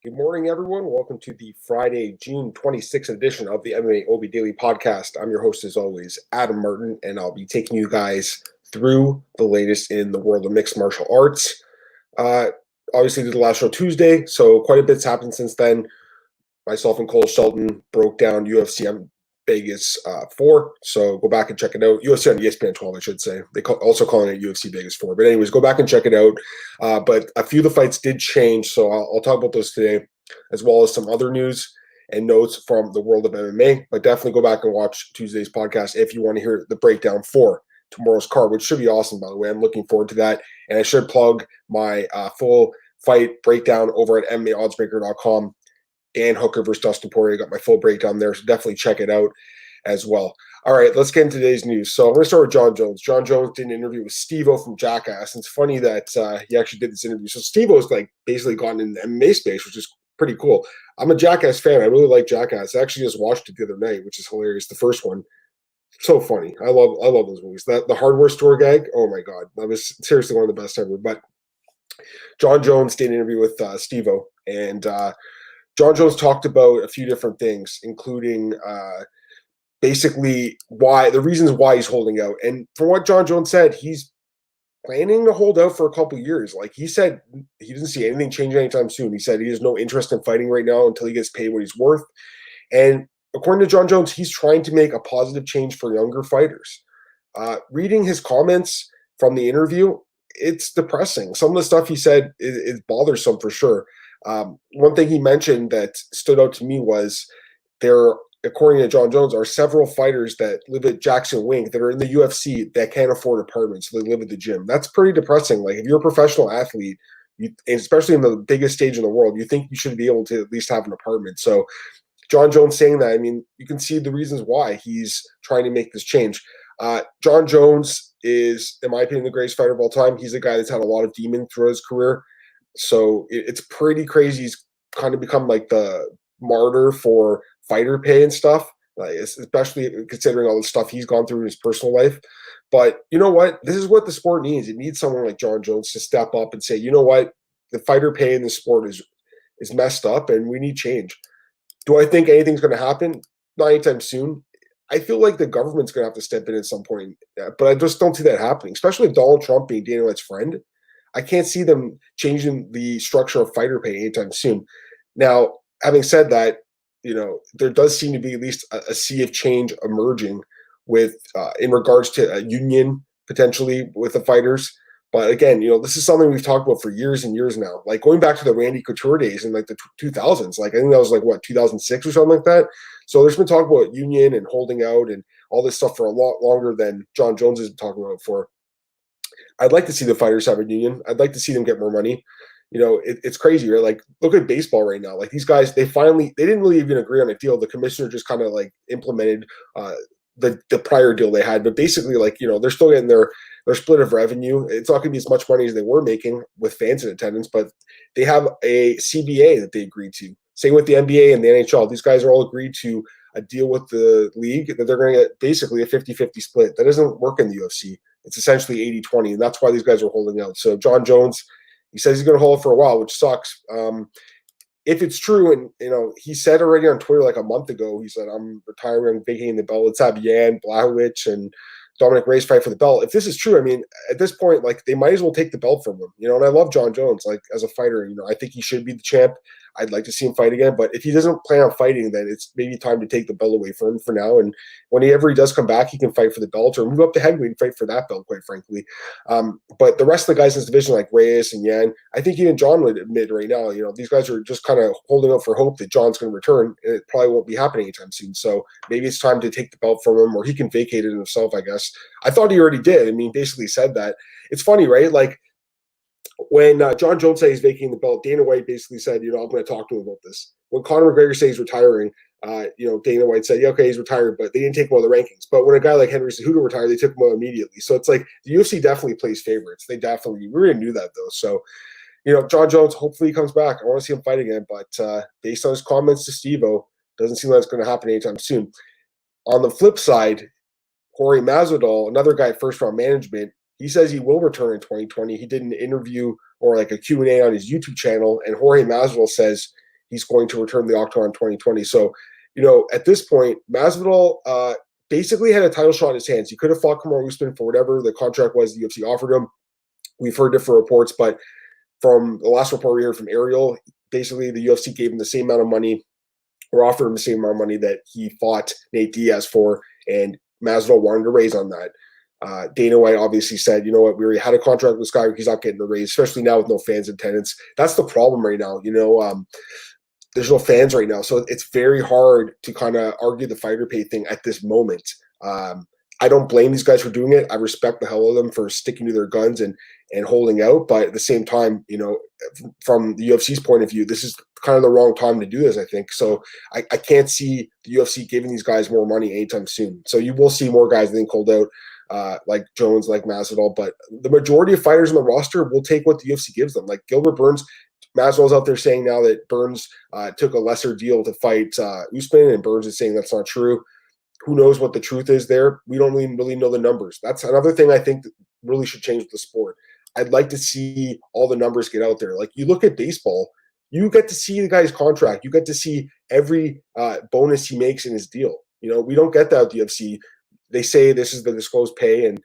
Good morning, everyone. Welcome to the Friday, June 26th edition of the MMAOB Daily Podcast. I'm your host, as always, Adam Martin, and I'll be taking you guys through the latest in the world of mixed martial arts. Obviously, did the last show Tuesday, so quite a bit's happened since then. Myself and Cole Shelton broke down UFC Vegas 4, so go back and check it out. UFC on ESPN 12, I should say. They also calling it UFC Vegas 4. But anyways, go back and check it out. But a few of the fights did change, so I'll talk about those today, as well as some other news and notes from the world of MMA. But definitely go back and watch Tuesday's podcast if you want to hear the breakdown for tomorrow's card, which should be awesome, by the way. I'm looking forward to that. And I should plug my full fight breakdown over at MMAOddsbreaker.com. Dan Hooker versus Dustin Poirier. Got my full breakdown there, so definitely check it out as well. All right, let's get into today's news. So I'm going to start with Jon Jones. Jon Jones did an interview with Steve-O from Jackass. And it's funny that he actually did this interview. So Steve-O's basically gotten in the MMA space, which is pretty cool. I'm a Jackass fan. I really like Jackass. I actually just watched it the other night, which is hilarious. The first one, so funny. I love those movies. The hardware store gag, oh my God. That was seriously one of the best ever. But Jon Jones did an interview with Steve-O, and Jon Jones talked about a few different things, including basically the reasons why he's holding out. And from what Jon Jones said, he's planning to hold out for a couple of years. Like he said, he doesn't see anything changing anytime soon. He said he has no interest in fighting right now until he gets paid what he's worth. And according to Jon Jones, he's trying to make a positive change for younger fighters. Reading his comments from the interview, it's depressing. Some of the stuff he said is bothersome for sure. One thing he mentioned that stood out to me was there, according to Jon Jones, are several fighters that live at Jackson Wink that are in the UFC that can't afford apartments, so they live at the gym. That's pretty depressing. Like if you're a professional athlete, especially in the biggest stage in the world, you think you should be able to at least have an apartment. So Jon Jones saying that, I mean, you can see the reasons why he's trying to make this change. Jon Jones is, in my opinion, the greatest fighter of all time. He's a guy that's had a lot of demons throughout his career. So it's pretty crazy. He's kind of become like the martyr for fighter pay and stuff, especially considering all the stuff he's gone through in his personal life. But you know what? This is what the sport needs. It needs someone like Jon Jones to step up and say, you know what? The fighter pay in the sport is messed up and we need change. Do I think anything's going to happen? Not anytime soon. I feel like the government's going to have to step in at some point, but I just don't see that happening, especially with Donald Trump being Dana White's friend. I can't see them changing the structure of fighter pay anytime soon. Now, having said that, there does seem to be at least a sea of change emerging with in regards to a union potentially with the fighters. But again, this is something we've talked about for years and years now. Like going back to the Randy Couture days in like the 2000s, like I think that was like 2006 or something like that. So there's been talk about union and holding out and all this stuff for a lot longer than Jon Jones has been talking about for. I'd like to see the fighters have a union. I'd like to see them get more money. It's crazy, right? Like, look at baseball right now. Like these guys, they didn't really even agree on a deal. The commissioner just kind of like implemented the prior deal they had. But basically, like, they're still getting their split of revenue. It's not going to be as much money as they were making with fans in attendance, but they have a CBA that they agreed to. Same with the NBA and the NHL. These guys are all agreed to a deal with the league that they're going to get basically a 50-50 split. That doesn't work in the UFC. It's essentially 80-20, and that's why these guys are holding out. So Jon Jones, he says he's going to hold for a while, which sucks. If it's true, and he said already on Twitter like a month ago, he said, I'm retiring, I'm vacating the belt. Let's have Jan Blachowicz and Dominic Reyes fight for the belt. If this is true, I mean, at this point, like they might as well take the belt from him, and I love Jon Jones, like as a fighter, I think he should be the champ. I'd like to see him fight again, but if he doesn't plan on fighting, then it's maybe time to take the belt away from him for now. And whenever he does come back, he can fight for the belt or move up to heavyweight and fight for that belt, quite frankly. But the rest of the guys in this division, like Reyes and Yan, I think even Jon would admit right now, these guys are just kind of holding out for hope that Jon's going to return, and it probably won't be happening anytime soon. So maybe it's time to take the belt from him, or he can vacate it himself, I guess. I thought he already did. I mean, basically said that. It's funny, right? Like, when Jon Jones said he's vacating the belt, Dana White basically said, I'm going to talk to him about this. When Conor McGregor said he's retiring, Dana White said, yeah, okay, he's retired, but they didn't take him on the rankings. But when a guy like Henry Cejudo retired, they took him on immediately. So it's like the UFC definitely plays favorites. We already knew that, though. So, Jon Jones, hopefully he comes back. I want to see him fight again. But based on his comments to Steve-O, doesn't seem like it's going to happen anytime soon. On the flip side, Jorge Masvidal, another guy at First Round Management, he says he will return in 2020. He did an interview or like a Q&A on his YouTube channel, and Jorge Masvidal says he's going to return the Octagon in 2020. So, at this point, Masvidal basically had a title shot in his hands. He could have fought Kamaru Usman for whatever the contract was the UFC offered him. We've heard different reports, but from the last report we heard from Ariel, basically the UFC gave him the same amount of money, or offered him the same amount of money that he fought Nate Diaz for, and Masvidal wanted to raise on that. Dana White obviously said, you know what, we already had a contract with this guy. He's not getting the raise, especially now with no fans in attendance. That's the problem right now. There's no fans right now. So it's very hard to kind of argue the fighter pay thing at this moment. I don't blame these guys for doing it. I respect the hell of them for sticking to their guns and holding out. But at the same time, from the UFC's point of view, this is kind of the wrong time to do this, I think. So I can't see the UFC giving these guys more money anytime soon. So you will see more guys, I think, hold out, like Jones, like Masvidal. But the majority of fighters on the roster will take what the UFC gives them. Like Gilbert Burns, Masvidal's out there saying now that Burns took a lesser deal to fight Usman, and Burns is saying that's not true. Who knows what the truth is there? We don't really know the numbers. That's another thing I think that really should change with the sport. I'd like to see all the numbers get out there. Like you look at baseball, you get to see the guy's contract. You get to see every bonus he makes in his deal. We don't get that at the UFC. They say this is the disclosed pay, and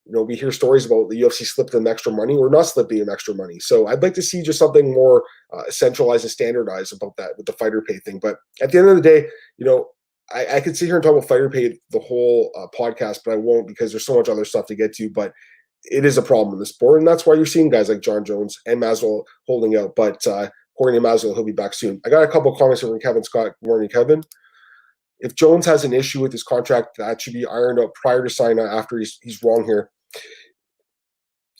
we hear stories about the UFC slipping them extra money or not slipping them extra money. So I'd like to see just something more centralized and standardized about that with the fighter pay thing. But at the end of the day, I could sit here and talk about fighter pay the whole podcast, but I won't because there's so much other stuff to get to. But it is a problem in the sport, and that's why you're seeing guys like Jon Jones and Masvidal holding out. But according to Masvidal, he'll be back soon. I got a couple of comments from Kevin Scott. Good morning, Kevin. If Jones has an issue with his contract, that should be ironed out prior to signing after he's wrong here.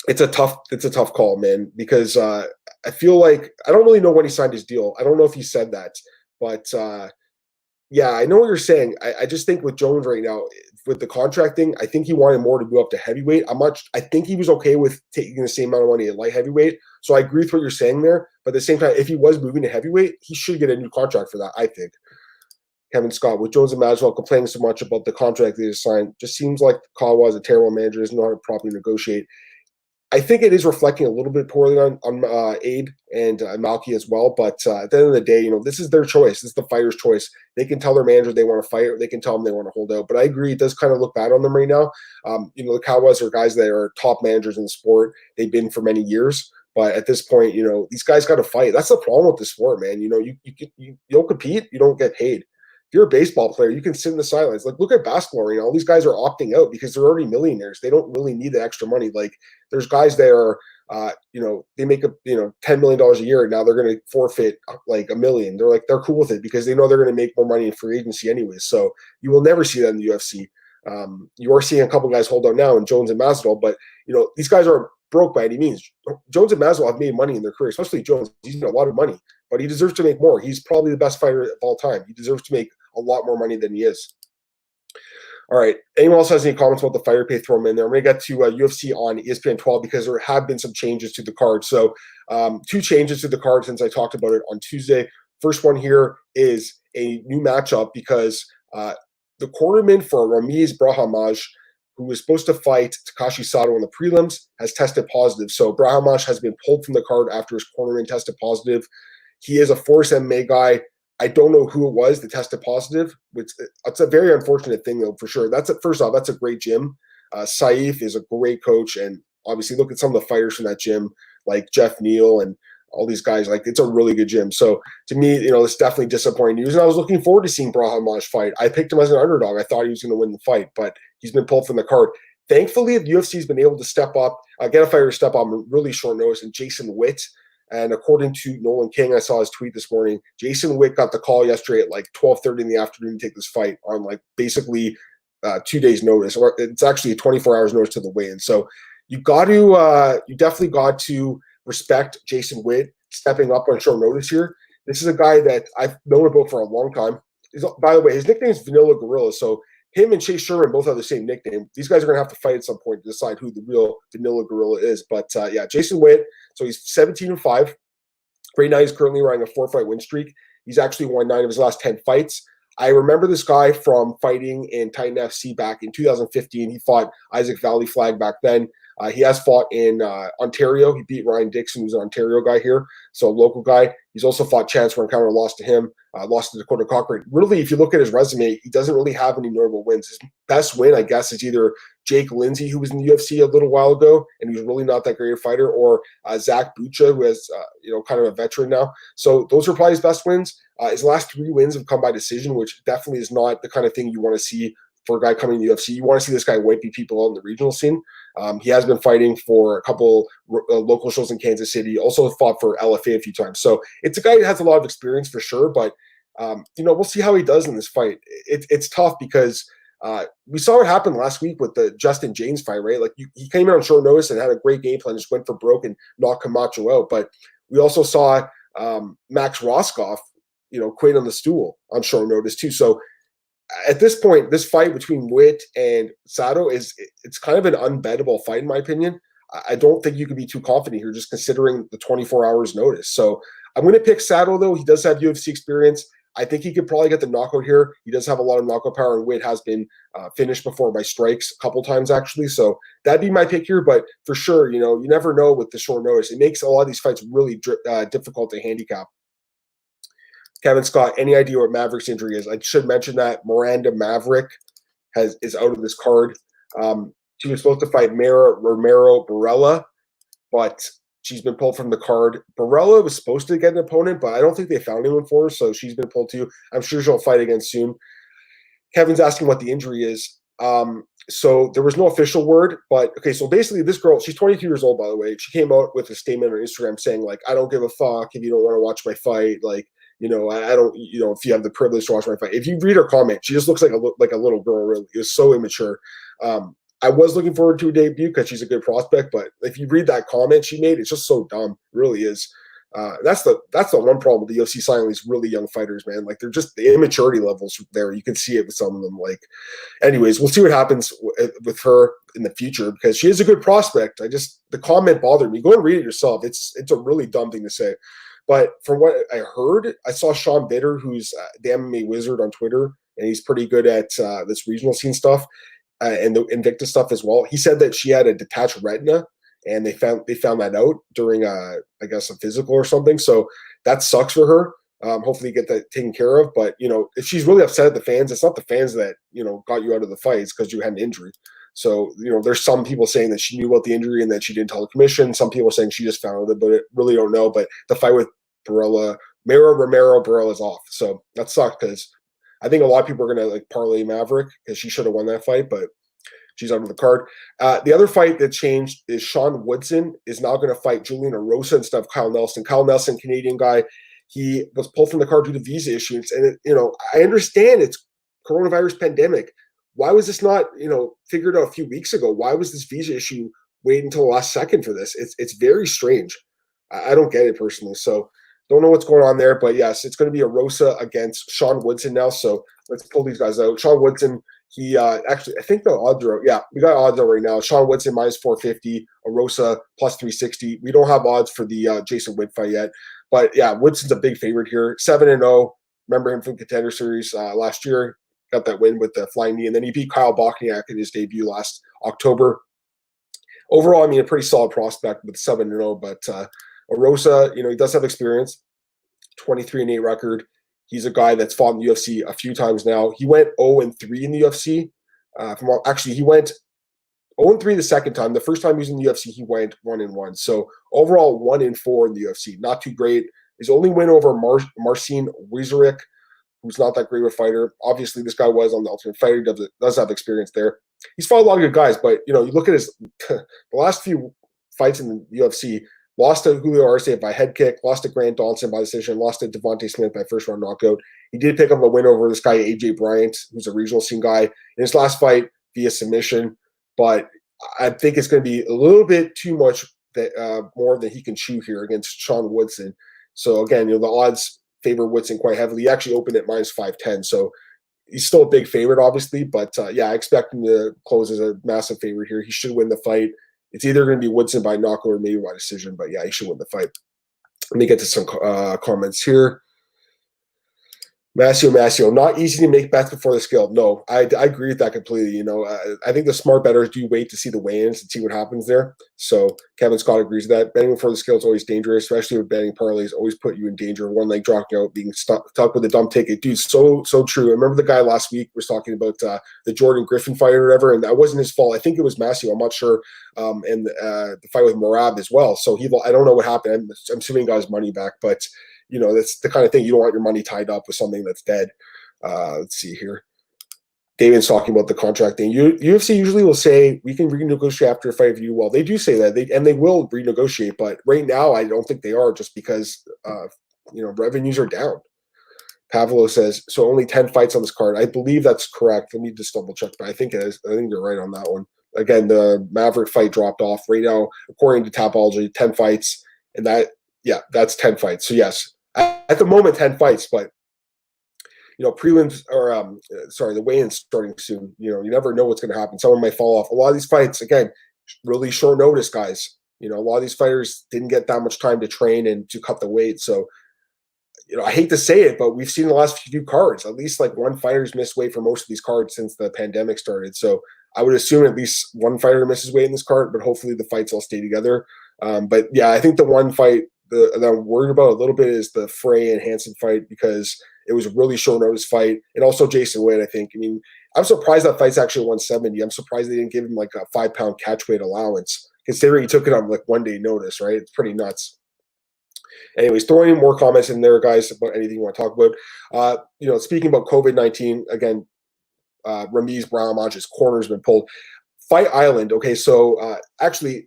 It's a tough call, man, because I feel like I don't really know when he signed his deal. I don't know if he said that, but yeah, I know what you're saying. I just think with Jones right now, with the contract thing, I think he wanted more to move up to heavyweight. I think he was okay with taking the same amount of money at light heavyweight. So I agree with what you're saying there. But at the same time, if he was moving to heavyweight, he should get a new contract for that, I think. Kevin Scott, with Jones and Masvidal complaining so much about the contract they just signed, just seems like Kawa is a terrible manager, doesn't know how to properly negotiate. I think it is reflecting a little bit poorly on Aid and Malky as well. But at the end of the day, this is their choice. This is the fighter's choice. They can tell their manager they want to fight, or they can tell them they want to hold out. But I agree, it does kind of look bad on them right now. The Kawas are guys that are top managers in the sport. They've been for many years. But at this point, these guys got to fight. That's the problem with the sport, man. You don't compete, you don't get paid. If you're a baseball player, you can sit in the sidelines. Like, look at basketball. All these guys are opting out because they're already millionaires. They don't really need the extra money. Like, there's guys that are, they make $10 million a year, and now they're going to forfeit like $1 million. They're cool with it because they know they're going to make more money in free agency anyways. So you will never see that in the UFC. You are seeing a couple guys hold out now, in Jones and Masvidal, but these guys aren't broke by any means. Jones and Masvidal have made money in their career, especially Jones. He's made a lot of money, but he deserves to make more. He's probably the best fighter of all time. He deserves to make a lot more money than he is. All right. Anyone else has any comments about the fighter pay? Throw them in there. I'm going to get to UFC on ESPN 12 because there have been some changes to the card. So 2 changes to the card since I talked about it on Tuesday. First one here is a new matchup because the cornerman for Ramiz Brahimaj, who was supposed to fight Takashi Sato in the prelims, has tested positive. So Brahimaj has been pulled from the card after his cornerman tested positive. He is a Force MMA guy. I don't know who it was that tested positive. It's a very unfortunate thing, though, for sure. First off, that's a great gym. Saif is a great coach, and obviously look at some of the fighters from that gym, like Jeff Neal and all these guys. Like, it's a really good gym. So to me, it's definitely disappointing news, and I was looking forward to seeing Brahimaj fight. I picked him as an underdog. I thought he was going to win the fight, but he's been pulled from the card. Thankfully, the UFC has been able to step up, get a fighter to step up on really short notice, and Jason Witt. And according to Nolan King, I saw his tweet this morning, Jason Witt got the call yesterday at like 12:30 in the afternoon to take this fight on like basically 2 days notice, or it's actually a 24 hours notice to the weigh-in. So you definitely got to respect Jason Witt stepping up on short notice here. This is a guy that I've known about for a long time. By the way, his nickname is Vanilla Gorilla. So him and Chase Sherman both have the same nickname. These guys are going to have to fight at some point to decide who the real Vanilla Gorilla is. But yeah, Jason Witt. So he's 17-5. Right now, he's currently riding a 4-fight win streak. He's actually won 9 of his last 10 fights. I remember this guy from fighting in Titan FC back in 2015. He fought Isaac Valley Flag back then. He has fought in Ontario. He beat Ryan Dixon, who's an Ontario guy here, so a local guy. He's also fought Chance Rencounter, lost to him, lost to Dakota Cochran. Really, if you look at his resume, he doesn't really have any notable wins. His best win, I guess, is either Jake Lindsay, who was in the UFC a little while ago, and he was really not that great a fighter, or Zach Bucha, who is kind of a veteran now. So those are probably his best wins. His last 3 wins have come by decision, which definitely is not the kind of thing you want to see for a guy coming to the UFC. You want to see this guy wipe people out in the regional scene. He has been fighting for a couple local shows in Kansas City, also fought for LFA a few times. So it's a guy who has a lot of experience for sure, but we'll see how he does in this fight. It's tough because we saw what happened last week with the Justin James fight, right? Like he came in on short notice and had a great game plan, just went for broke and knocked Camacho out. But we also saw Max Rohskopf, quit on the stool on short notice too. So at this point, this fight between Witt and Sato it's kind of an unbettable fight in my opinion. I don't think you can be too confident here just considering the 24 hours notice. So I'm going to pick Sato though. He does have UFC experience. I think he could probably get the knockout here. He does have a lot of knockout power, and Witt has been finished before by strikes a couple times actually. So that'd be my pick here. But for sure, you never know with the short notice. It makes a lot of these fights really difficult to handicap. Kevin Scott, any idea what Maverick's injury is? I should mention that Miranda Maverick is out of this card. She was supposed to fight Mara Romero Barella, but she's been pulled from the card. Barella was supposed to get an opponent, but I don't think they found anyone for her, so she's been pulled too. I'm sure she'll fight again soon. Kevin's asking what the injury is. So there was no official word, but okay, so basically this girl, she's 22 years old, by the way. She came out with a statement on Instagram saying, like, I don't give a fuck if you don't want to watch my fight. Like, I don't, if you have the privilege to watch my fight. If you read her comment, she just looks like a little girl, really. It was so immature. I was looking forward to a debut because she's a good prospect, but if you read that comment she made, it's just so dumb. It really is. That's the one problem with the UFC signing these really young fighters, man. Like, they're just the immaturity levels there. You can see it with some of them. Like, anyways, we'll see what happens with her in the future because she is a good prospect. The comment bothered me. Go and read it yourself. It's a really dumb thing to say. But from what I heard, I saw Sean Bitter, who's the MMA wizard on Twitter, and he's pretty good at this regional scene stuff and the Invicta stuff as well. He said that she had a detached retina, and they found that out during I guess a physical or something. So that sucks for her. Hopefully get that taken care of. But if she's really upset at the fans, it's not the fans that got you out of the fight. It's because you had an injury. So there's some people saying that she knew about the injury and that she didn't tell the commission. Some people are saying she just found it, but I really don't know. But the fight with Barella, Mara Romero Barella is off. So that sucked because I think a lot of people are going to parlay Maverick because she should have won that fight, but she's out of the card. The other fight that changed is Sean Woodson is now going to fight Julian Erosa instead of Kyle Nelson. Kyle Nelson, Canadian guy, he was pulled from the card due to visa issues. And, I understand it's coronavirus pandemic. Why was this not, figured out a few weeks ago? Why was this visa issue wait until the last second for this? It's very strange. I don't get it personally. So don't know what's going on there. But yes, it's going to be Erosa against Sean Woodson now. So let's pull these guys out. Sean Woodson, he actually, I think the odds are out. Yeah, we got odds out right now. Sean Woodson minus 450, Erosa plus 360. We don't have odds for the Jason Witt fight yet. But yeah, Woodson's a big favorite here. 7-0. Remember him from Contender Series last year. Got that win with the flying knee. And then he beat Kyle Bochniak in his debut last October. Overall, a pretty solid prospect with 7-0. But Erosa, he does have experience. 23-8 record. He's a guy that's fought in the UFC a few times now. He went 0-3 in the UFC. He went 0-3 the second time. The first time he was in the UFC, he went 1-1. So overall, 1-4 in the UFC. Not too great. His only win over Marcin Wieserich, who's not that great of a fighter. Obviously, this guy was on the Ultimate Fighter. Does have experience there. He's fought a lot of good guys, but you look at his the last few fights in the UFC. Lost to Julio Arce by head kick, lost to Grant Dawson by decision, lost to Devontae Smith by first round knockout. He did pick up a win over this guy, AJ Bryant, who's a regional scene guy, in his last fight via submission. But I think it's going to be a little bit too much more than he can chew here against Sean Woodson. So again, the odds favor Woodson quite heavily. He actually opened at minus 510. So he's still a big favorite, obviously. But yeah, I expect him to close as a massive favorite here. He should win the fight. It's either going to be Woodson by knockout or maybe by decision, but yeah, he should win the fight. Let me get to some comments here. Masio, not easy to make bets before the scale. No, I agree with that completely. You know, I think the smart bettors do wait to see the weigh-ins and see what happens there. So Kevin Scott agrees with that. Betting before the scale is always dangerous, especially with betting parlays. Always put you in danger of one leg dropping out, being stuck with a dumb ticket. Dude, so true. I remember the guy last week was talking about the Jordan Griffin fight or whatever, and that wasn't his fault. I think it was Masio. I'm not sure. And the fight with Merab as well. So I don't know what happened. I'm assuming he got his money back, but you know, that's the kind of thing you don't want your money tied up with something that's dead. Let's see here. David's talking about the contract thing. UFC usually will say we can renegotiate after a fight view. Well, they do say that, they will renegotiate, but right now I don't think they are, just because revenues are down. Pavlo says so. Only 10 fights on this card. I believe that's correct. Let me just double check, but I think it is. I think you're right on that one. Again, the Maverick fight dropped off right now, according to Tapology. 10 fights, and that's 10 fights. So yes. At the moment, 10 fights, but prelims or the weigh-in's starting soon. You never know what's going to happen. Someone might fall off. A lot of these fights, again, really short notice, guys. A lot of these fighters didn't get that much time to train and to cut the weight. So, I hate to say it, but we've seen the last few cards, at least like one fighter's missed weight for most of these cards since the pandemic started. So I would assume at least one fighter misses weight in this card, but hopefully the fights all stay together. But yeah, I think the one fight that I'm worried about a little bit is the Frey and Hansen fight, because it was a really short notice fight. And also Jason Witt, I think. I mean, I'm surprised that fight's actually 170. I'm surprised they didn't give him like a 5-pound catch weight allowance, considering he took it on like 1 day notice, right? It's pretty nuts. Anyways, throw any more comments in there, guys, about anything you want to talk about. Speaking about COVID-19, again, Ramiz Brahimaj's corner's been pulled. Fight Island, okay, so actually,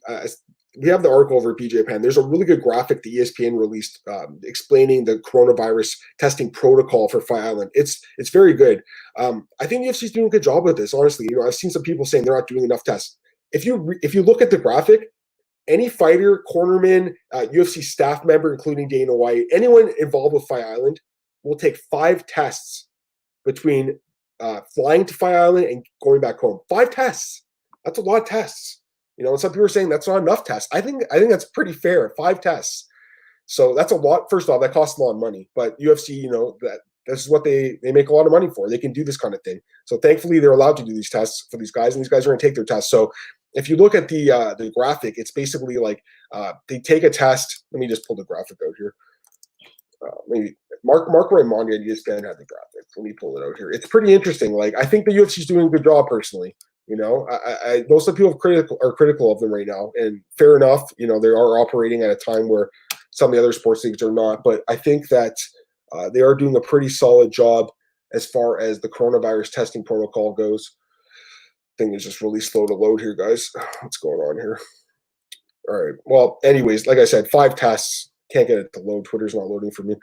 we have the article over at BJ Penn. There's a really good graphic the ESPN released explaining the coronavirus testing protocol for Fight Island. It's very good. I think UFC's doing a good job with this, honestly. I've seen some people saying they're not doing enough tests. If you look at the graphic, any fighter, cornerman, UFC staff member, including Dana White, anyone involved with Fight Island will take 5 tests between flying to Fight Island and going back home. 5 tests. That's a lot of tests. And some people are saying that's not enough tests. I think that's pretty fair. 5 tests. So that's a lot. First off, that costs a lot of money. But UFC, this is what they make a lot of money for. They can do this kind of thing. So thankfully, they're allowed to do these tests for these guys, and these guys are going to take their tests. So if you look at the graphic, it's basically like they take a test. Let me just pull the graphic out here. Maybe Mark Raimondi at ESPN had the graphic. Let me pull it out here. It's pretty interesting. Like, I think the UFC is doing a good job personally. I most of the people are critical of them right now, and fair enough. They are operating at a time where some of the other sports leagues are not. But I think that they are doing a pretty solid job as far as the coronavirus testing protocol goes. Thing is just really slow to load here, guys. What's going on here? All right. Well, anyways, like I said, 5 tests. Can't get it to load. Twitter's not loading for me.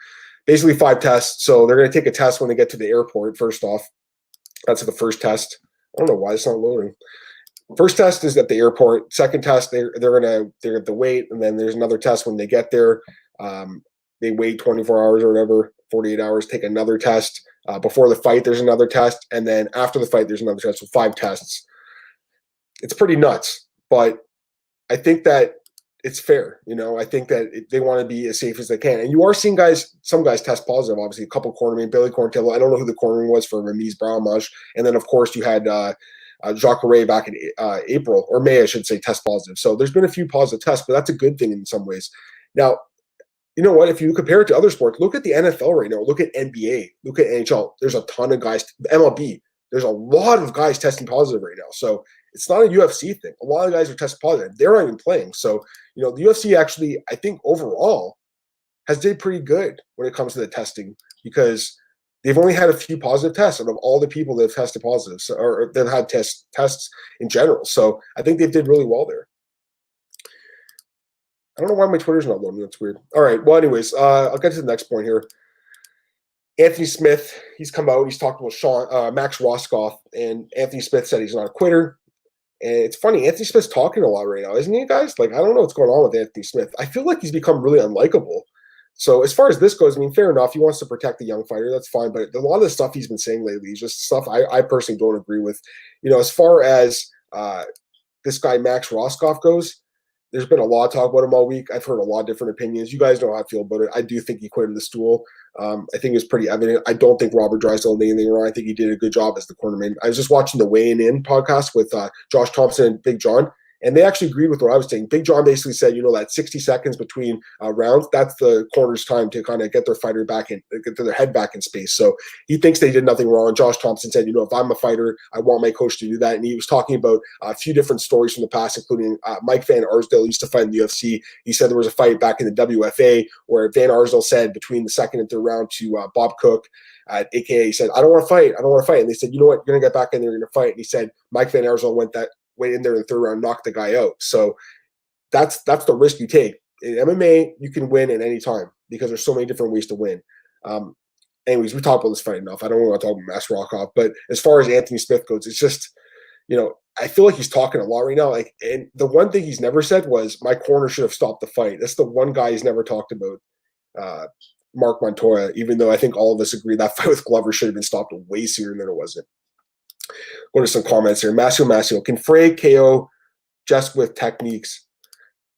Basically 5 tests. So they're going to take a test when they get to the airport. First off, that's the first test. I don't know why it's not loading. First test is at the airport. Second test, they're at the wait, and then there's another test when they get there. They wait 24 hours or whatever, 48 hours, take another test. Before the fight, there's another test, and then after the fight, there's another test. So 5 tests. It's pretty nuts, but I think that it's fair. I think that they want to be as safe as they can. And you are seeing some guys test positive. Obviously, a couple cornermen, Billy Corntello. I don't know who the cornerman was for Ramiz Brahimaj. And then, of course, you had Jacques Ray back in April, or May, I should say, test positive. So there's been a few positive tests, but that's a good thing in some ways. Now, you know what? If you compare it to other sports, look at the NFL right now. Look at NBA. Look at NHL. There's a ton of guys. MLB. There's a lot of guys testing positive right now. So it's not a UFC thing. A lot of guys are testing positive. They're not even playing. So, the UFC actually, I think overall, has did pretty good when it comes to the testing, because they've only had a few positive tests out of all the people that have tested positive, or that have had tests in general. So I think they did really well there. I don't know why my Twitter's not loading. That's weird. All right. Well, anyways, I'll get to the next point here. Anthony Smith, he's come out. He's talked about Max Rohskopf, and Anthony Smith said he's not a quitter. And it's funny, Anthony Smith's talking a lot right now, isn't he, guys? Like, I don't know what's going on with Anthony Smith. I feel like he's become really unlikable. So as far as this goes, I mean, fair enough. He wants to protect the young fighter. That's fine. But a lot of the stuff he's been saying lately is just stuff I personally don't agree with. As far as this guy Max Rohskopf goes, there's been a lot of talk about him all week. I've heard a lot of different opinions. You guys know how I feel about it. I do think he quit in the stool. I think it's pretty evident. I don't think Robert Drysdale did anything wrong. I think he did a good job as the cornerman. I was just watching the Weigh In podcast with Josh Thompson and Big John, and they actually agreed with what I was saying. Big John basically said, that 60 seconds between rounds, that's the corner's time to kind of get their fighter back in, get their head back in space. So he thinks they did nothing wrong. Josh Thompson said, if I'm a fighter, I want my coach to do that. And he was talking about a few different stories from the past, including Mike Van Arsdale used to fight in the UFC. He said there was a fight back in the WFA where Van Arsdale said between the second and third round to Bob Cook, AKA, he said, I don't want to fight. And they said, you know what, you're going to get back in there, you're going to fight. And he said, Mike Van Arsdale went in there in the third round, knocked the guy out. So that's the risk you take. In MMA, you can win at any time because there's so many different ways to win. Anyways, we talked about this fight enough. I don't want to talk about Max Rohskopf, but as far as Anthony Smith goes, it's just, I feel like he's talking a lot right now. And the one thing he's never said was my corner should have stopped the fight. That's the one guy he's never talked about. Mark Montoya, even though I think all of us agree that fight with Glover should have been stopped way sooner than it wasn't. Go to some comments here. Masio, can Frey KO just with techniques?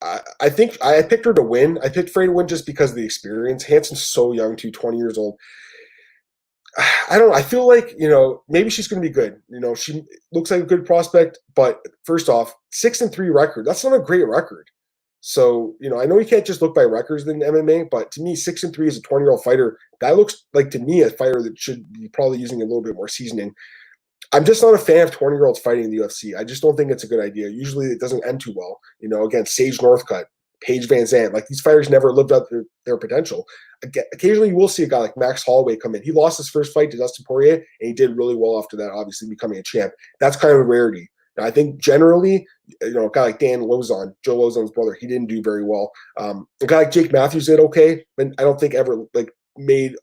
I think I picked her to win. I picked Frey to win just because of the experience. Hanson's so young too, 20 years old. I don't know. I feel like, maybe she's going to be good. She looks like a good prospect, but first off, 6-3 record. That's not a great record. So, I know you can't just look by records in MMA, but to me, 6-3 as a 20-year-old fighter, that looks like to me a fighter that should be probably using a little bit more seasoning. I'm just not a fan of 20-year-olds fighting in the UFC. I just don't think it's a good idea. Usually it doesn't end too well. Against Sage Northcutt, Paige Van Zandt, these fighters never lived up to their potential. Occasionally you will see a guy like Max Holloway come in. He lost his first fight to Dustin Poirier, and he did really well after that, obviously becoming a champ. That's kind of a rarity. Now, I think generally, a guy like Dan Lozon, Joe Lozon's brother, he didn't do very well. A guy like Jake Matthews did okay, but I don't think ever made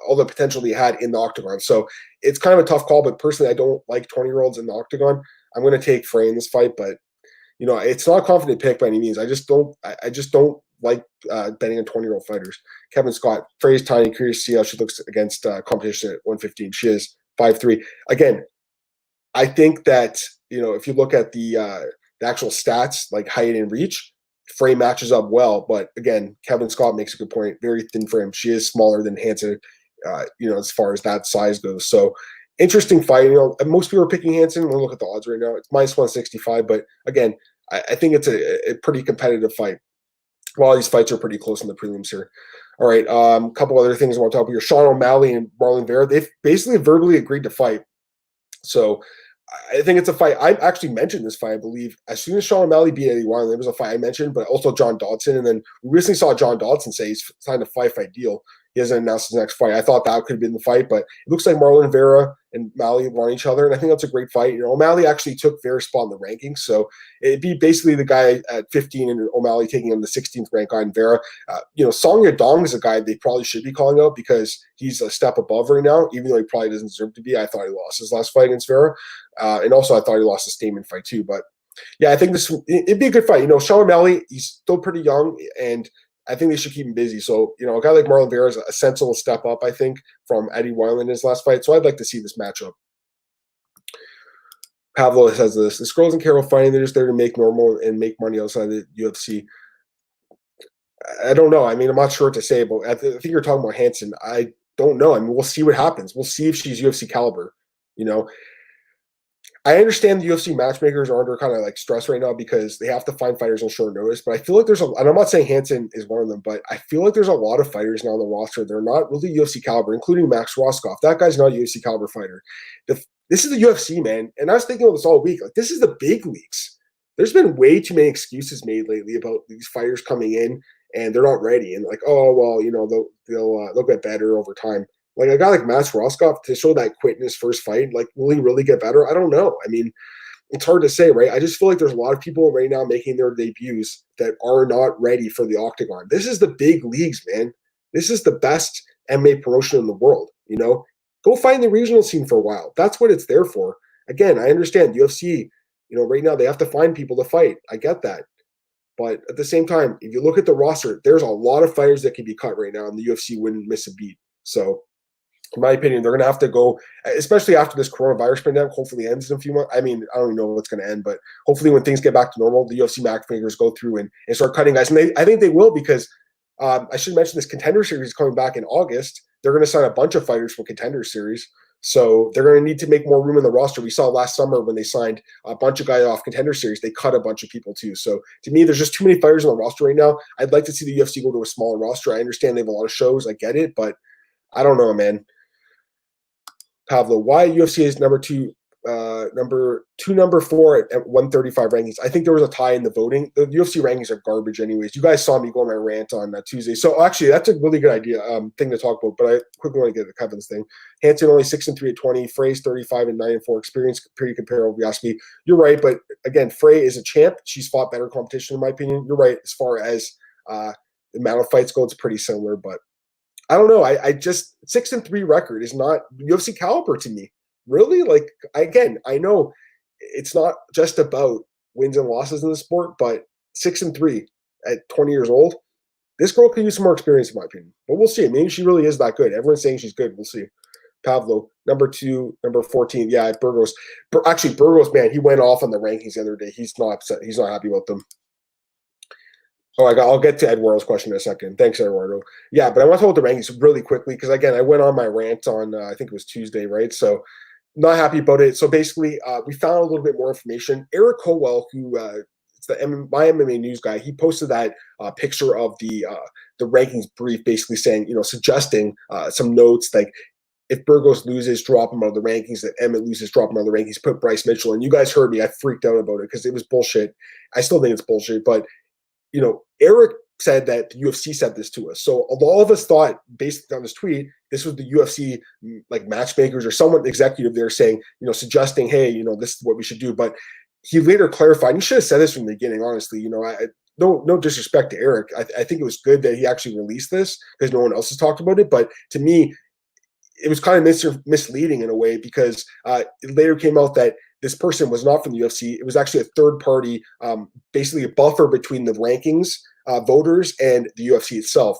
all the potential he had in the octagon. So it's kind of a tough call, but personally, I don't like 20-year-olds in the octagon. I'm going to take Frey in this fight, but it's not a confident pick by any means. I just don't like betting on 20-year-old fighters. Kevin Scott, Frey's tiny. Curious to see how she looks against competition at 115. She is 5'3". Again, I think that if you look at the actual stats like height and reach, Frey matches up well, but again, Kevin Scott makes a good point. Very thin frame. She is smaller than Hansen, as far as that size goes. So interesting fight. Most people are picking Hansen. We'll look at the odds right now. It's minus 165, but again, I think it's a pretty competitive fight. Well, these fights are pretty close in the prelims here. All right, a couple other things I want to talk about here. Sean O'Malley and Marlon Vera, they've basically verbally agreed to fight. So I think it's a fight. I actually mentioned this fight, I believe. As soon as Sean O'Malley beat Eddie Wineland, there was a fight I mentioned, but also John Dodson. And then we recently saw John Dodson say he's signed a fight deal. He hasn't announced his next fight. I thought that could have been the fight, but it looks like Marlon Vera and O'Malley want each other, and I think that's a great fight. O'Malley actually took Vera's spot in the rankings, so it'd be basically the guy at 15 and O'Malley taking him the 16th ranked guy in Vera. Song Yadong is a guy they probably should be calling out because he's a step above right now, even though he probably doesn't deserve to be. I thought he lost his last fight against Vera, and also I thought he lost the Stamen fight too. But yeah, I think it'd be a good fight. Sean O'Malley, he's still pretty young, and I think they should keep him busy. So, a guy like Marlon Vera is a sensible step up, I think, from Eddie Wineland in his last fight. So I'd like to see this matchup. Pavlo says this. The girls and Carol fighting, they're just there to make normal and make money outside the UFC. I don't know. I'm not sure what to say, but I think you're talking about Hansen. I don't know. We'll see what happens. We'll see if she's UFC caliber. I understand the UFC matchmakers are under kind of stress right now because they have to find fighters on short notice. But I feel like and I'm not saying Hansen is one of them, but I feel like there's a lot of fighters now on the roster. They're not really UFC caliber, including Max Rohskopf. That guy's not a UFC caliber fighter. This is the UFC, man. And I was thinking about this all week. This is the big leagues. There's been way too many excuses made lately about these fighters coming in and they're not ready. And they'll get better over time. A guy like Max Rohskopf, to show that quit in his first fight, will he really get better? I don't know. It's hard to say, right? I just feel like there's a lot of people right now making their debuts that are not ready for the octagon. This is the big leagues, man. This is the best MMA promotion in the world, Go find the regional scene for a while. That's what it's there for. Again, I understand UFC, right now they have to find people to fight. I get that. But at the same time, if you look at the roster, there's a lot of fighters that can be cut right now, and the UFC wouldn't miss a beat. So In my opinion, they're going to have to go, especially after this coronavirus pandemic, hopefully ends in a few months. I mean, I don't even know what's going to end, but hopefully when things get back to normal, the UFC matchmakers go through and start cutting guys. And I think they will, because I should mention this Contender Series is coming back in August. They're going to sign a bunch of fighters from Contender Series. So they're going to need to make more room in the roster. We saw last summer when they signed a bunch of guys off Contender Series, they cut a bunch of people too. So to me, there's just too many fighters on the roster right now. I'd like to see the UFC go to a smaller roster. I understand they have a lot of shows. I get it, but I don't know, man. Pablo, why UFC is number 4 at 135 rankings? I think there was a tie in the voting. The UFC rankings are garbage anyways. You guys saw me go on my rant on Tuesday. So actually, that's a really good idea thing to talk about, but I quickly want to get to Kevin's thing. Hansen only 6-3 at 20. Frey's 35-9-4. Experience pretty comparable, if you ask me. You're right, but again, Frey is a champ. She's fought better competition, in my opinion. You're right. As far as the amount of fights go, it's pretty similar, but I don't know. I just 6-3 record is not UFC caliber to me. Really? Like, again, I know it's not just about wins and losses in the sport, but 6-3 at 20 years old, this girl could use some more experience, in my opinion. But we'll see. Maybe she really is that good. Everyone's saying she's good. We'll see. Pavlo, number 2, number 14. Yeah, Burgos. Actually, Burgos, man, he went off on the rankings the other day. He's not upset. He's not happy about them. Oh, I'll get to Eduardo's question in a second. Thanks, Eduardo. Yeah, but I want to talk about the rankings really quickly because, again, I went on my rant on, I think it was Tuesday, right? So not happy about it. So basically, we found a little bit more information. Eric Colwell, who it's my MMA news guy, he posted that picture of the rankings brief, basically saying, suggesting some notes like if Burgos loses, drop him out of the rankings. If Emmett loses, drop him out of the rankings. Put Bryce Mitchell. And you guys heard me. I freaked out about it because it was bullshit. I still think it's bullshit, but Eric said that the UFC said this to us. So all of us thought, based on this tweet, this was the UFC like matchmakers or someone executive there saying, suggesting, hey, this is what we should do. But he later clarified. And he should have said this from the beginning, honestly. No disrespect to Eric. I think it was good that he actually released this because no one else has talked about it. But to me, it was kind of misleading in a way because it later came out that this person was not from the UFC. It was actually a third party, basically a buffer between the rankings voters and the UFC itself.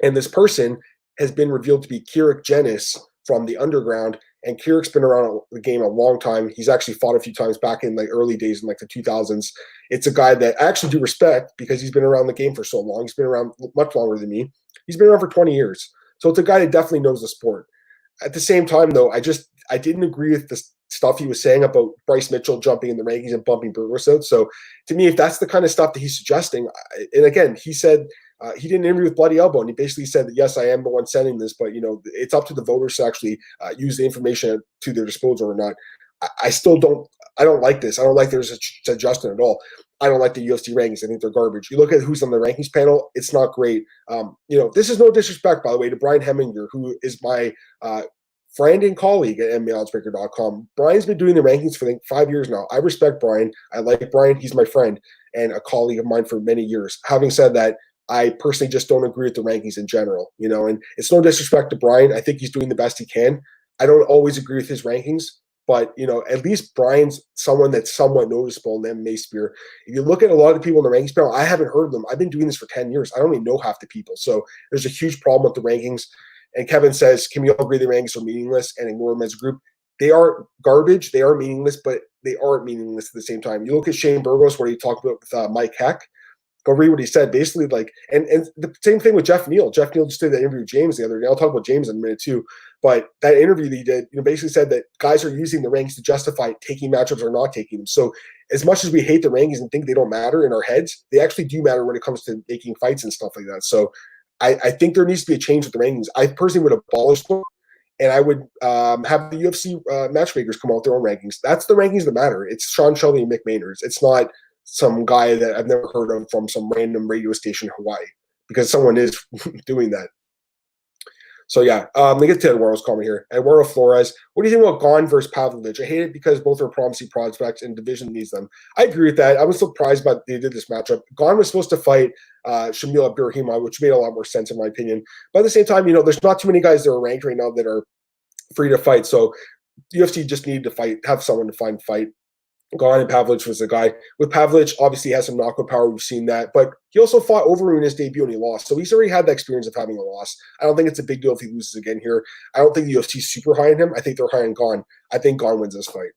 And this person has been revealed to be Kirik Jenis from the underground. And Kirik's been around the game a long time. He's actually fought a few times back in the early days in the 2000s. It's a guy that I actually do respect because he's been around the game for so long. He's been around much longer than me. He's been around for 20 years. So it's a guy that definitely knows the sport. At the same time, though, I didn't agree with the stuff he was saying about Bryce Mitchell jumping in the rankings and bumping Burgos out. So to me, if that's the kind of stuff that he's suggesting, and again, he said he did an interview with Bloody Elbow, and he basically said that, yes, I am the one sending this, but, it's up to the voters to actually use the information to their disposal or not. I don't like this. I don't like there's a suggestion at all. I don't like the UFC rankings. I think they're garbage. You look at who's on the rankings panel, it's not great. This is no disrespect, by the way, to Brian Heminger, who is my friend and colleague at MMAOB.com. Brian's been doing the rankings for 5 years now. I respect Brian. I like Brian. He's my friend and a colleague of mine for many years. Having said that, I personally just don't agree with the rankings in general, and it's no disrespect to Brian. I think he's doing the best he can. I don't always agree with his rankings, but, at least Brian's someone that's somewhat noticeable in the MMA sphere. If you look at a lot of the people in the rankings panel, I haven't heard of them. I've been doing this for 10 years. I don't even know half the people. So there's a huge problem with the rankings. And Kevin says, can we all agree the rankings are meaningless and ignore them as a group? They are garbage. They are meaningless, but they aren't meaningless at the same time. You look at Shane Burgos, what he talked about with Mike Heck. Go read what he said. Basically, and the same thing with Jeff Neal. Jeff Neal just did that interview with James the other day. I'll talk about James in a minute too. But that interview that he did, basically said that guys are using the rankings to justify taking matchups or not taking them. So as much as we hate the rankings and think they don't matter in our heads, they actually do matter when it comes to making fights and stuff like that. So I think there needs to be a change with the rankings. I personally would abolish them, and I would have the UFC matchmakers come out with their own rankings. That's the rankings that matter. It's Sean Shelby and Mick Maynard's. It's not some guy that I've never heard of from some random radio station in Hawaii, because someone is doing that. So yeah, let me get to Eduardo's comment here. Eduardo Flores, what do you think about Gon versus Pavlovich? I hate it because both are promising prospects and division needs them. I agree with that. I was surprised by they did this matchup. Gon was supposed to fight Shamil Abdurrahimov, which made a lot more sense in my opinion. But at the same time, there's not too many guys that are ranked right now that are free to fight. So UFC just needed to have someone to fight. Gone, and Pavlich was the guy. With Pavlich, obviously he has some knockout power. We've seen that. But he also fought Overeem in his debut and he lost. So he's already had the experience of having a loss. I don't think it's a big deal if he loses again here. I don't think the UFC's super high on him. I think they're high on Gone. I think Gone wins this fight.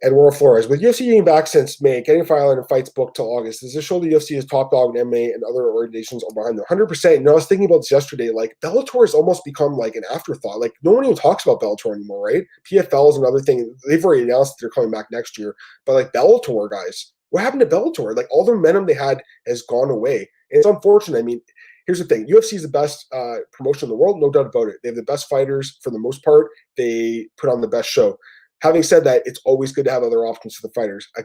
Eduardo Flores. With UFC being back since May, getting a fight island and fights booked till August, does this show the UFC is top dog in MMA and other organizations are behind them? 100%. You know, I was thinking about this yesterday. Like, Bellator has almost become like an afterthought. Like, no one even talks about Bellator anymore, right? PFL is another thing. They've already announced that they're coming back next year. But, like, Bellator, guys, what happened to Bellator? Like, all the momentum they had has gone away. And it's unfortunate. I mean, here's the thing. UFC is the best promotion in the world, no doubt about it. They have the best fighters for the most part. They put on the best show. Having said that, it's always good to have other options for the fighters. A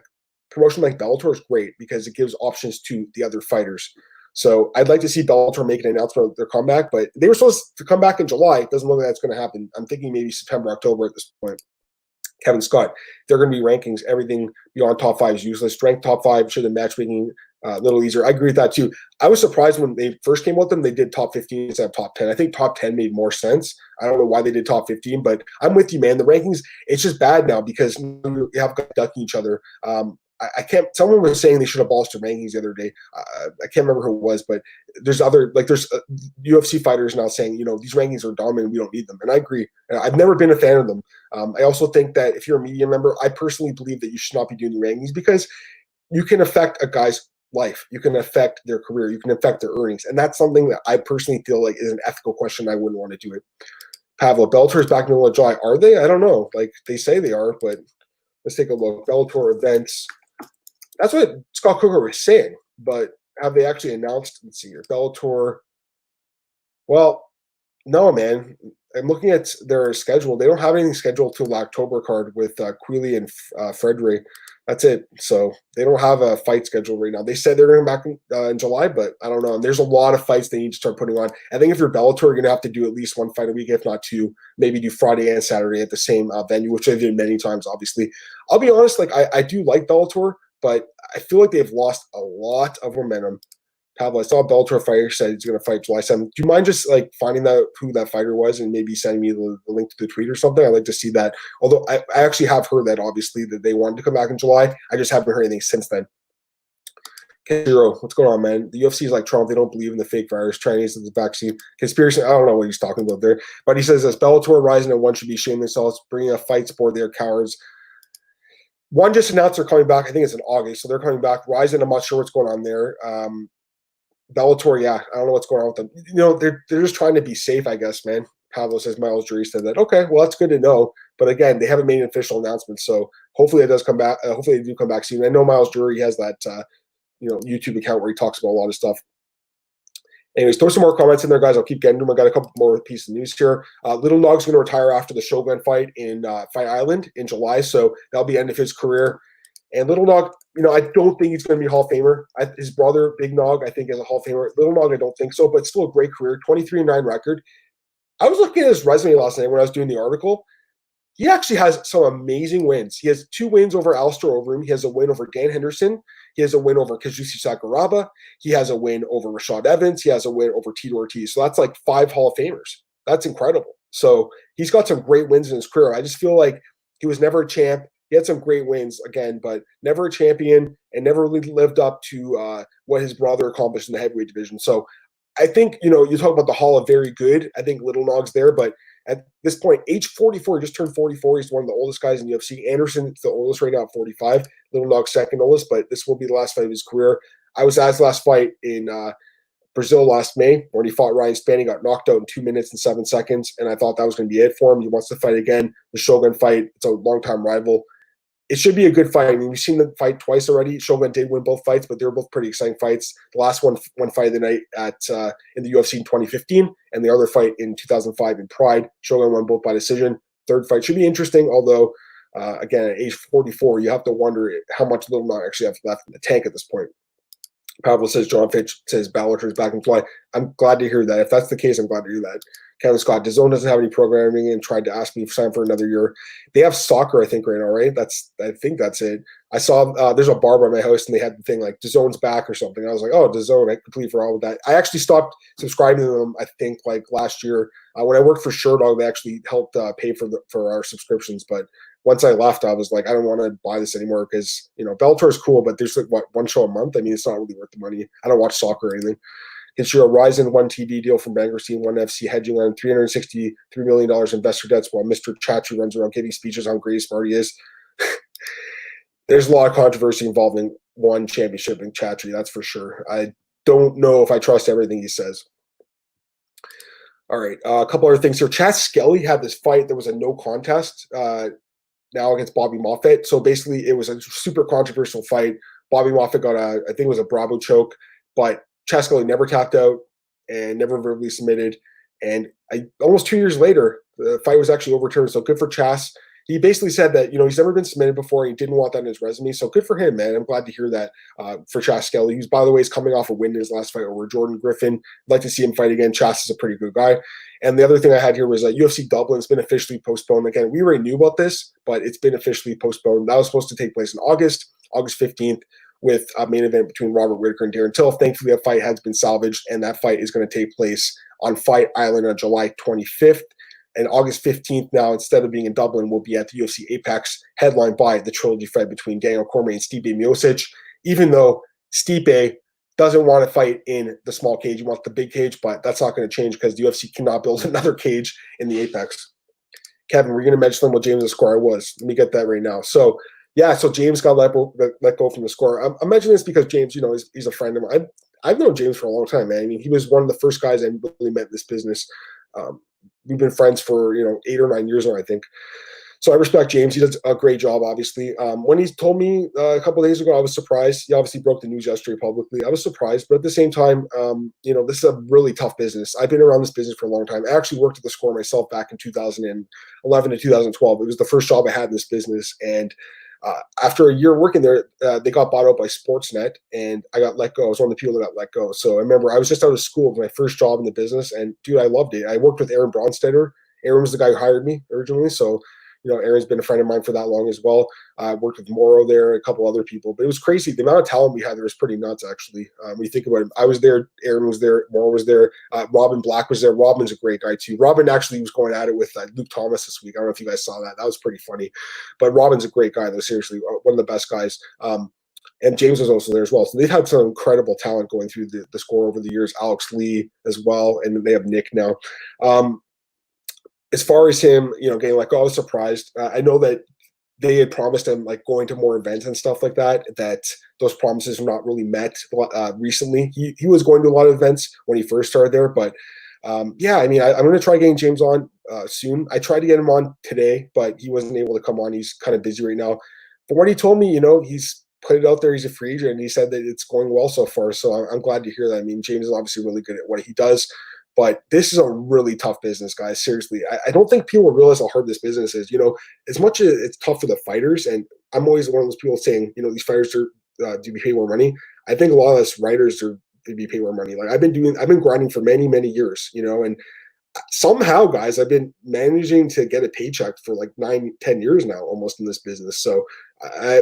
promotion like Bellator is great because it gives options to the other fighters. So I'd like to see Bellator make an announcement of their comeback, but they were supposed to come back in July. It doesn't look like that's going to happen. I'm thinking maybe September, October at this point. Kevin Scott, they're going to be rankings. Everything beyond top 5 is useless. Rank top 5 should the matchmaking a little easier. I agree with that too. I was surprised when they first came with them, they did top 15 instead of top 10. I think top 10 made more sense. I don't know why they did top 15, but I'm with you, man. The rankings, it's just bad now because you have guys ducking each other. I can't. Someone was saying they should have abolished the rankings the other day. I can't remember who it was, but there's UFC fighters now saying, you know, these rankings are dumb and we don't need them. And I agree. I've never been a fan of them. I also think that if you're a media member, I personally believe that you should not be doing the rankings because you can affect a guy's life. You can affect their career. You can affect their earnings. And that's something that I personally feel like is an ethical question. I wouldn't want to do it. Pavlo, Bellator's back in the middle of July. Are they? I don't know. Like, they say they are, but let's take a look. Bellator events. That's what Scott Coker was saying, but have they actually announced? Let's see here. Bellator. Well, no, man. I'm looking at their schedule. They don't have anything scheduled till the October card with Quealy and Fredre. That's it. So they don't have a fight schedule right now. They said they're going back in July, but I don't know. And there's a lot of fights they need to start putting on. I think if you're Bellator, you're going to have to do at least one fight a week, if not two. Maybe do Friday and Saturday at the same venue, which they've done many times, obviously. I'll be honest, like I do like Bellator, but I feel like they've lost a lot of momentum. Pablo, I saw a Bellator fighter said he's going to fight July 7th. Do you mind just like finding out who that fighter was and maybe sending me the link to the tweet or something? I'd like to see that. Although I actually have heard that obviously that they wanted to come back in July. I just haven't heard anything since then. Zero, what's going on, man? The UFC is like Trump. They don't believe in the fake virus. Chinese is the vaccine. Conspiracy, I don't know what he's talking about there. But he says, as Bellator rising and one should be shaming themselves, bringing a fight sport, they're cowards. One just announced they're coming back. I think it's in August. So they're coming back. Ryzen, I'm not sure what's going on there. Bellator, yeah, I don't know what's going on with them. You know, they're just trying to be safe, I guess, man. Pablo says Miles Jury said that. Okay, well, that's good to know. But again, they haven't made an official announcement, so hopefully it does come back. Hopefully they do come back soon. I know Miles Jury has that, YouTube account where he talks about a lot of stuff. Anyways, throw some more comments in there, guys. I'll keep getting to them. I got a couple more pieces of news here. Little Nog's going to retire after the Shogun fight in Fight Island in July, so that'll be the end of his career. And Little Nog, I don't think he's going to be a Hall of Famer. His brother, Big Nog, I think is a Hall of Famer. Little Nog, I don't think so, but still a great career, 23-9 record. I was looking at his resume last night when I was doing the article. He actually has some amazing wins. He has 2 wins over Alistair Overeem. He has a win over Dan Henderson. He has a win over Kazushi Sakuraba. He has a win over Rashad Evans. He has a win over Tito Ortiz. So that's like 5 Hall of Famers. That's incredible. So he's got some great wins in his career. I just feel like he was never a champ. He had some great wins, again, but never a champion and never really lived up to what his brother accomplished in the heavyweight division. So I think, you talk about the Hall of Very Good. I think Little Nog's there, but at this point, age 44, he just turned 44. He's one of the oldest guys in the UFC. Anderson is the oldest right now at 45. Little Nog second oldest, but this will be the last fight of his career. I was at his last fight in Brazil last May when he fought Ryan Spann. He got knocked out in 2 minutes and 7 seconds, and I thought that was going to be it for him. He wants to fight again. The Shogun fight, it's a longtime rival. It should be a good fight. I mean, we've seen the fight twice already. Shogun did win both fights, but they were both pretty exciting fights. The last one fight of the night in the UFC in 2015, and the other fight in 2005 in Pride. Shogun won both by decision. Third fight should be interesting, although, again, at age 44, you have to wonder how much Little Nog actually have left in the tank at this point. Pablo says, John Fitch says, Bellator is back in fly. I'm glad to hear that. If that's the case, I'm glad to hear that. Kevin Scott, DAZN doesn't have any programming and tried to ask me to sign for another year. They have soccer, I think, right now, right? I think that's it. I saw there's a bar by my house, and they had the thing like DAZN's back or something. I was like, oh, DAZN, I completely forgot with that. I actually stopped subscribing to them, I think, like last year. When I worked for Sherdog, they actually helped pay for our subscriptions, but once I left, I was like, I don't want to buy this anymore because, Bellator is cool, but there's like, what, one show a month? I mean, it's not really worth the money. I don't watch soccer or anything. Kenshiro Ryzen, one TV deal from bankruptcy and one FC hedging on $363 million investor debts while Mr. Chatri runs around giving speeches on how great smart he is. There's a lot of controversy involving one championship in Chatri, that's for sure. I don't know if I trust everything he says. All right, a couple other things here. Skelly had this fight. There was a no contest now against Bobby Moffett. So basically, it was a super controversial fight. Bobby Moffett got I think it was a Bravo choke, but Skelly never tapped out and never verbally submitted. And almost 2 years later, the fight was actually overturned. So good for Chas. He basically said that, he's never been submitted before. And he didn't want that in his resume. So good for him, man. I'm glad to hear that for Skelly. He's, by the way, is coming off a win in his last fight over Jordan Griffin. I'd like to see him fight again. Chas is a pretty good guy. And the other thing I had here was UFC Dublin's been officially postponed. Again, we already knew about this, but it's been officially postponed. That was supposed to take place in August 15th. With a main event between Robert Whitaker and Darren Till. Thankfully, that fight has been salvaged, and that fight is going to take place on Fight Island on July 25th. And August 15th now, instead of being in Dublin, will be at the UFC Apex, headlined by the trilogy fight between Daniel Cormier and Stipe Miocic, even though Stipe doesn't want to fight in the small cage. He wants the big cage, but that's not going to change because the UFC cannot build another cage in the Apex. Kevin, we're going to mention what James' score was. Let me get that right now. So James got let go from the score. I'm mentioning this because James, he's a friend of mine. I've known James for a long time, man. I mean, he was one of the first guys I really met in this business. We've been friends for, 8 or 9 years now, I think. So I respect James. He does a great job, obviously. When he told me a couple of days ago, I was surprised. He obviously broke the news yesterday publicly. I was surprised, but at the same time, this is a really tough business. I've been around this business for a long time. I actually worked at the score myself back in 2011 to 2012. It was the first job I had in this business, and after a year working there, they got bought out by Sportsnet, and I got let go. I was one of the people that got let go. So I remember I was just out of school, my first job in the business, and dude, I loved it. I worked with Aaron Bronstetter. Aaron was the guy who hired me originally, so Aaron's been a friend of mine for that long as well. I worked with Morrow there, a couple other people, but it was crazy. The amount of talent we had there was pretty nuts, actually. When you think about it, I was there, Aaron was there, Morrow was there, Robin Black was there. Robin's a great guy too. Robin actually was going at it with Luke Thomas this week. I don't know if you guys saw that. That was pretty funny. But Robin's a great guy, though, seriously, one of the best guys. And James was also there as well. So they've had some incredible talent going through the score over the years. Alex Lee as well, and they have Nick now. As far as him, getting let go, I was surprised. I know that they had promised him going to more events and stuff like that, that those promises were not really met recently. He was going to a lot of events when he first started there, but I'm going to try getting James on soon. I tried to get him on today, but he wasn't able to come on. He's kind of busy right now. But what he told me, he's put it out there. He's a free agent, and he said that it's going well so far. So I'm glad to hear that. I mean, James is obviously really good at what he does. But this is a really tough business, guys. Seriously, I don't think people realize how hard this business is. As much as it's tough for the fighters, and I'm always one of those people saying, these fighters are do be paid more money. I think a lot of us writers are to be paid more money. I've been grinding for many, many years, and somehow, guys, I've been managing to get a paycheck for 9-10 years now, almost in this business. So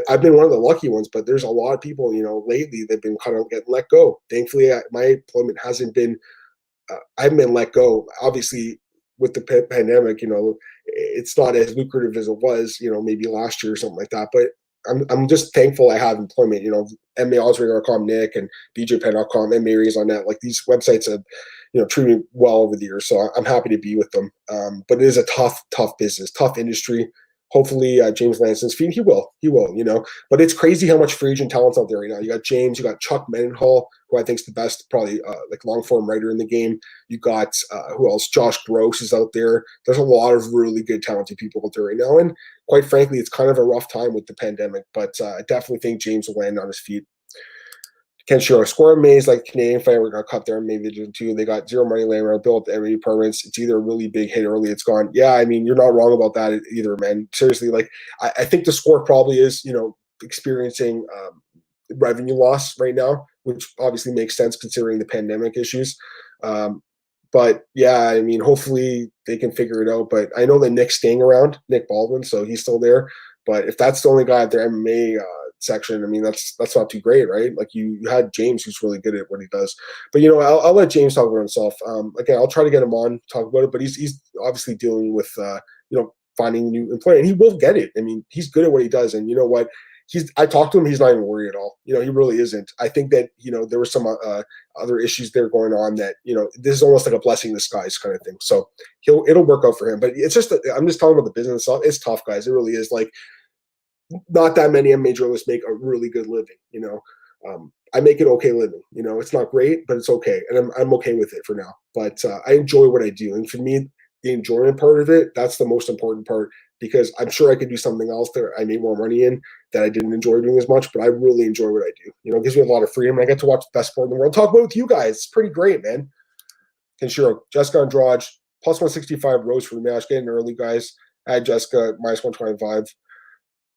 I've been one of the lucky ones. But there's a lot of people, lately they've been kind of getting let go. Thankfully, my employment hasn't been. I haven't been let go. Obviously, with the pandemic, it's not as lucrative as it was, maybe last year or something like that. But I'm just thankful I have employment. MMAOB.com, Nick, and BJPen.com, MMA on that. These websites have, treated me well over the years. So I'm happy to be with them. But it is a tough business, tough industry. Hopefully, James Lanson's feet. He will. But it's crazy how much free agent talent's out there right now. You got James, you got Chuck Mendenhall, who I think is the best, probably long form writer in the game. You got who else? Josh Gross is out there. There's a lot of really good, talented people out there right now. And quite frankly, it's kind of a rough time with the pandemic. But I definitely think James will land on his feet. Kenshiro Square Maze, Canadian fighter, got cut there in May Division 2. They got zero money laying around, built every departments. It's either a really big hit early, it's gone. Yeah, I mean, you're not wrong about that either, man. Seriously, I think the score probably is, experiencing revenue loss right now, which obviously makes sense considering the pandemic issues. But yeah, I mean, hopefully they can figure it out. But I know that Nick's staying around, Nick Baldwin, so he's still there. But if that's the only guy at their MMA section, I mean, that's not too great, right? You had James, who's really good at what he does. But I'll let James talk about himself. Again, I'll try to get him on talk about it. But he's obviously dealing with finding a new employer, and he will get it. I mean, he's good at what he does, and you know what? I talked to him. He's not even worried at all. You know, he really isn't. I think that, you know, there were some other issues there going on that, you know, this is almost like a blessing in disguise kind of thing. So it'll work out for him. But it's just, I'm just talking about the business itself. It's tough, guys. It really is. Like, not that many MMA journalists make a really good living. You know, I make an okay living. You know, it's not great, but it's okay, and I'm okay with it for now. But I enjoy what I do, and for me, the enjoyment part of it, that's the most important part, because I'm sure I could do something else that I made more money in that I didn't enjoy doing as much, but I really enjoy what I do. You know, it gives me a lot of freedom. I get to watch the best sport in the world, talk about it with you guys. It's pretty great, man. Kenshiro, Jessica Andrade, plus 165 Rose for the match. Getting early, guys. I had Jessica minus 125.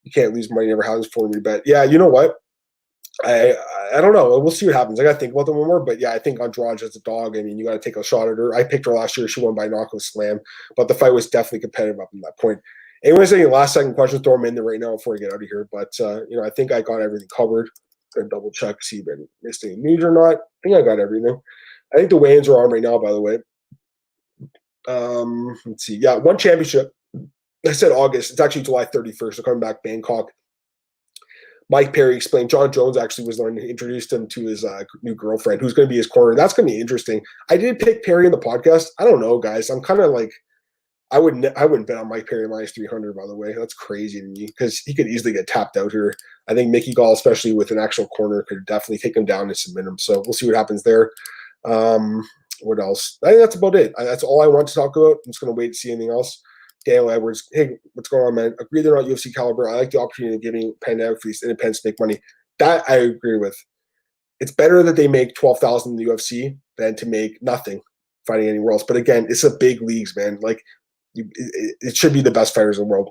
You can't lose money, never has for me. But yeah, you know what? I don't know. We'll see what happens. I got to think about them more. But yeah, I think Andrade as a dog. I mean, you got to take a shot at her. I picked her last year. She won by knockout slam. But the fight was definitely competitive up to that point. Anyways, any last second questions, throw them in there right now before I get out of here. But, you know, I think I got everything covered. Gonna double check, see if I missed any news or not. I think I got everything. I think the weigh-ins are on right now, by the way. Let's see. Yeah, one championship. I said August. It's actually July 31st. They're coming back Bangkok. Mike Perry explained Jon Jones actually was the one who introduced him to his new girlfriend, who's going to be his corner. That's going to be interesting. I did pick Perry in the podcast. I don't know, guys. I'm kind of like, I wouldn't bet on Mike Perry minus 300, by the way. That's crazy to me, because he could easily get tapped out here. I think Mickey Gall, especially with an actual corner, could definitely take him down and submit him. So we'll see what happens there. What else? I think that's about it. That's all I want to talk about. I'm just going to wait to see anything else. Daniel Edwards, hey, what's going on, man? Agree they're not UFC caliber. I like the opportunity of giving pandemic for these independents to make money. That I agree with. It's better that they make $12,000 in the UFC than to make nothing fighting anywhere else. But again, it's a big leagues, man. Like, it should be the best fighters in the world.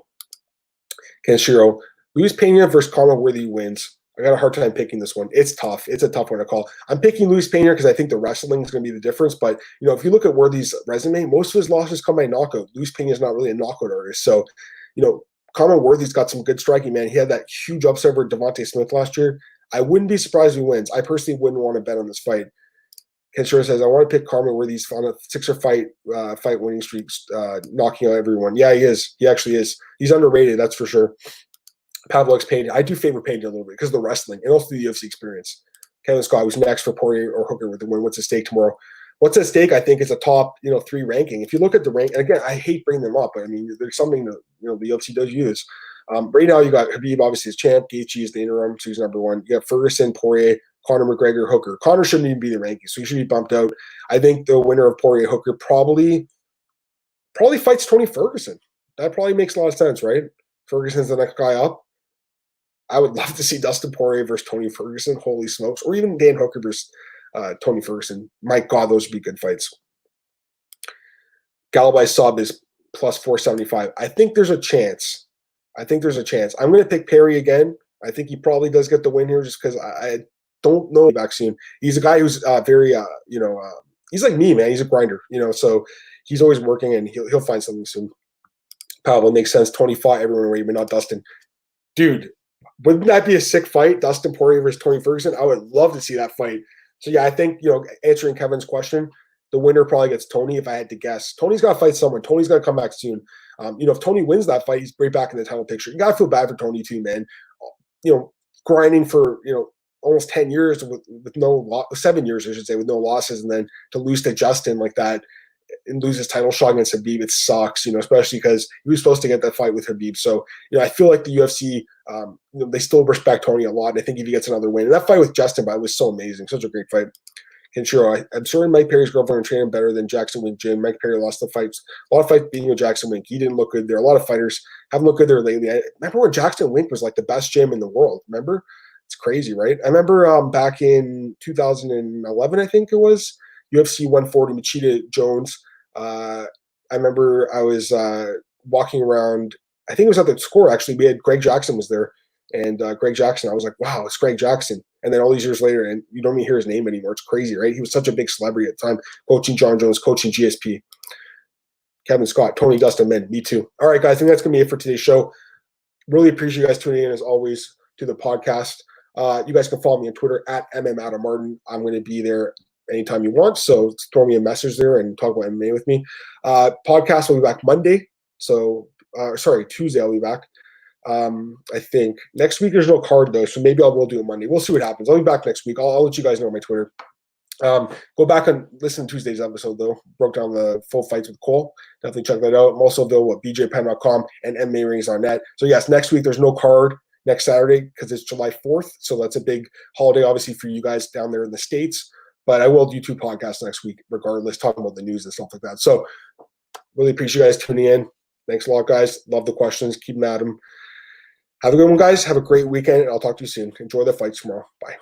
Kenshiro, Luis Pena versus Conor Worthy wins. I got a hard time picking this one. It's tough. It's a tough one to call. I'm picking Luis Pena because I think the wrestling is going to be the difference. But, you know, if you look at Worthy's resume, most of his losses come by knockout. Luis Pena is not really a knockout artist. So, you know, Conor Worthy's got some good striking, man. He had that huge upset over Devontae Smith last year. I wouldn't be surprised if he wins. I personally wouldn't want to bet on this fight. Kenshiro says, I want to pick Conor Worthy's on a sixer fight winning streaks, knocking out everyone. Yeah, he is. He actually is. He's underrated, that's for sure. Pavlo X Payne. I do favor Payne a little bit because of the wrestling and also the UFC experience. Kevin Scott was next for Poirier or Hooker with the win. What's at stake tomorrow? What's at stake, I think, is a top, 3 ranking. If you look at the rank, and again, I hate bringing them up, but I mean, there's something that, the UFC does use. Right now, you got Habib, obviously, as champ. Gaethje is the interim, so he's number 1. You got Ferguson, Poirier, Conor McGregor, Hooker. Conor shouldn't even be the ranking, so he should be bumped out. I think the winner of Poirier Hooker probably fights Tony Ferguson. That probably makes a lot of sense, right? Ferguson's the next guy up. I would love to see Dustin Poirier versus Tony Ferguson. Holy smokes. Or even Dan Hooker versus Tony Ferguson. My God, those would be good fights. Galabay Saab is plus 475. I think there's a chance. I'm going to pick Perry again. I think he probably does get the win here just because I don't know back soon. He's a guy who's very, he's like me, man. He's a grinder, so he's always working and he'll find something soon. Pablo makes sense. 25, everyone away, but not Dustin. Dude, wouldn't that be a sick fight? Dustin Poirier versus Tony Ferguson? I would love to see that fight. So, yeah, I think, answering Kevin's question, the winner probably gets Tony if I had to guess. Tony's got to fight someone. Tony's got to come back soon. If Tony wins that fight, he's right back in the title picture. You got to feel bad for Tony too, man. Grinding for, almost 10 years with no 7 years, I should say, with no losses, and then to lose to Justin like that and lose his title shot against Habib, it sucks, especially because he was supposed to get that fight with Habib. So, I feel like the UFC, they still respect Tony a lot. And I think if he gets another win, and that fight with Justin, by the way, was so amazing. Such a great fight. Kenshiro, I'm sorry Mike Perry's girlfriend trained him better than Jackson Wink Jim. Mike Perry lost the fights. A lot of fights beating with Jackson Wink. He didn't look good there. A lot of fighters haven't looked good there lately. I remember when Jackson Wink was like the best gym in the world. Remember? It's crazy, right? I remember back in 2011, I think it was, UFC 140, Machida Jones. I remember I was walking around. I think it was at the score, actually. We had Greg Jackson was there. And Greg Jackson, I was like, wow, it's Greg Jackson. And then all these years later, and you don't even hear his name anymore. It's crazy, right? He was such a big celebrity at the time, coaching Jon Jones, coaching GSP. Kevin Scott, Tony Dustin, men, me too. All right, guys, I think that's going to be it for today's show. Really appreciate you guys tuning in, as always, to the podcast. You guys can follow me on Twitter at MMAOB. I'm going to be there anytime you want, so throw me a message there and talk about MMA with me. Podcast will be back Monday, so Tuesday I'll be back. I think next week there's no card though, so maybe we'll do it Monday. We'll see what happens. I'll be back next week. I'll let you guys know on my Twitter. Go back and listen to Tuesday's episode though. Broke down the full fights with Cole. Definitely check that out. I'm also available at bjpenn.com and MMARings.net. So yes, next week there's no card next Saturday because it's July 4th. So that's a big holiday, obviously, for you guys down there in the States. But I will do 2 podcasts next week, regardless, talking about the news and stuff like that. So really appreciate you guys tuning in. Thanks a lot, guys. Love the questions. Keep them at them. Have a good one, guys. Have a great weekend, and I'll talk to you soon. Enjoy the fights tomorrow. Bye.